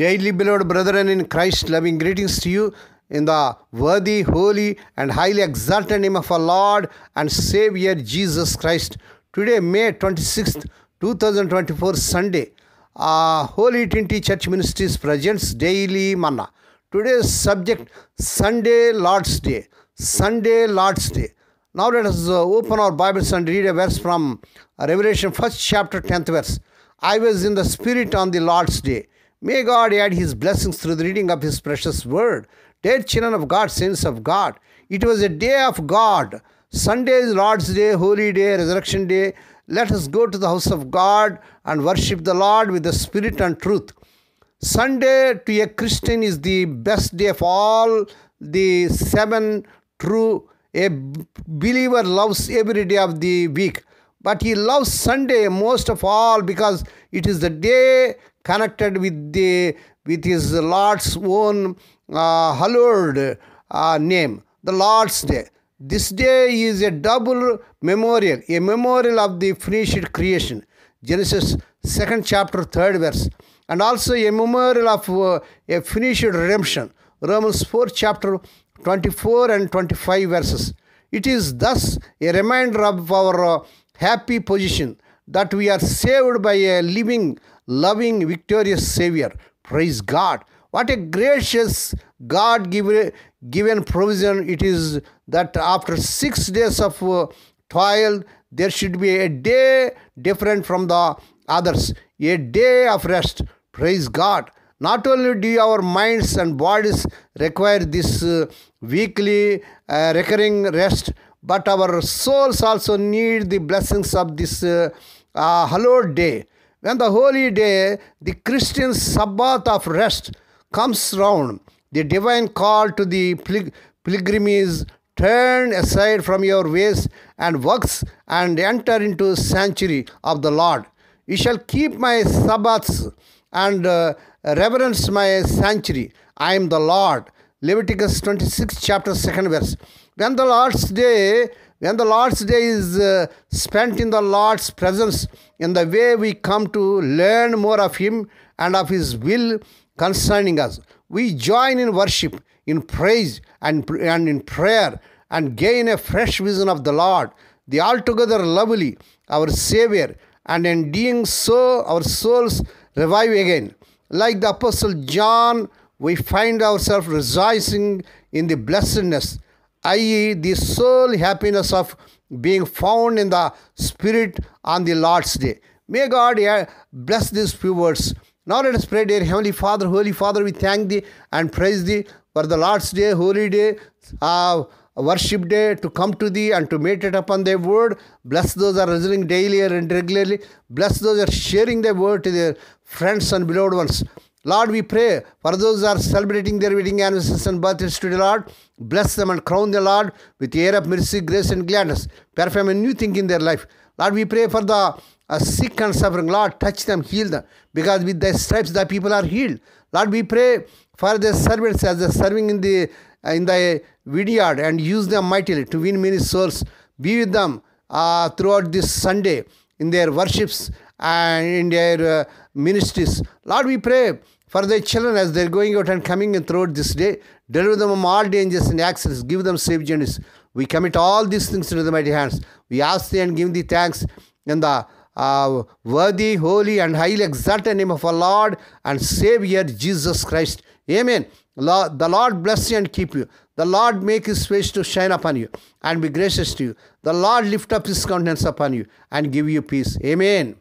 Daily beloved brethren in Christ, loving greetings to you in the worthy, holy, and highly exalted name of our Lord and Savior Jesus Christ. Today, May 26th, 2024, Sunday, Holy Trinity Church Ministries presents Daily Manna. Today's subject, Sunday Lord's Day. Sunday Lord's Day. Now let us open our Bibles and read a verse from Revelation 1st chapter 10th verse. I was in the Spirit on the Lord's Day. May God add His blessings through the reading of His precious word. Dear children of God, saints of God, it was a day of God. Sunday is Lord's Day, Holy Day, Resurrection Day. Let us go to the house of God and worship the Lord with the Spirit and truth. Sunday to a Christian is the best day of all the 7 true. A believer loves every day of the week, but he loves Sunday most of all because it is the day connected with his Lord's own hallowed name, the Lord's Day. This day is a double memorial, a memorial of the finished creation, Genesis 2nd chapter 3rd verse, and also a memorial of a finished redemption, Romans 4th chapter 24 and 25 verses. It is thus a reminder of our happy position that we are saved by a living, loving, victorious Savior. Praise God. What a gracious God-given provision it is that after 6 days of toil, there should be a day different from the others, a day of rest. Praise God. Not only do our minds and bodies require this weekly recurring rest, but our souls also need the blessings of this hallowed day. When the holy day, the Christian Sabbath of rest, comes round, the divine call to the pilgrimage, turn aside from your ways and works and enter into sanctuary of the Lord. You shall keep my Sabbaths and reverence my sanctuary. I am the Lord. Leviticus 26 chapter 2nd verse. When the Lord's Day is spent in the Lord's presence, in the way we come to learn more of Him and of His will concerning us, we join in worship, in praise, and in prayer, and gain a fresh vision of the Lord, the altogether lovely, our Savior, and in doing so, our souls revive again. Like the Apostle John, we find ourselves rejoicing in the blessedness, i.e., the soul happiness of being found in the Spirit on the Lord's Day. May God bless these few words. Now let us pray. Dear Heavenly Father, Holy Father, we thank Thee and praise Thee for the Lord's Day, Holy Day, worship day, to come to Thee and to meditate upon Thy word. Bless those who are listening daily and regularly. Bless those who are sharing Thy word to their friends and beloved ones. Lord, we pray for those who are celebrating their wedding anniversaries and birthdays today, Lord. Bless them and crown the Lord with the air of mercy, grace, and gladness. Perform a new thing in their life. Lord, we pray for the sick and suffering. Lord, touch them, heal them, because with Thy stripes the people are healed. Lord, we pray for the servants as they are serving in the vineyard, and use them mightily to win many souls. Be with them throughout this Sunday in their worships and in their ministries. Lord, we pray for their children as they are going out and coming in throughout this day. Deliver them from all dangers and accidents. Give them safe journeys. We commit all these things into the mighty hands. We ask Thee and give Thee thanks in the worthy, holy, and highly exalted name of our Lord and Savior Jesus Christ. Amen. The Lord bless you and keep you. The Lord make His face to shine upon you and be gracious to you. The Lord lift up His countenance upon you and give you peace. Amen.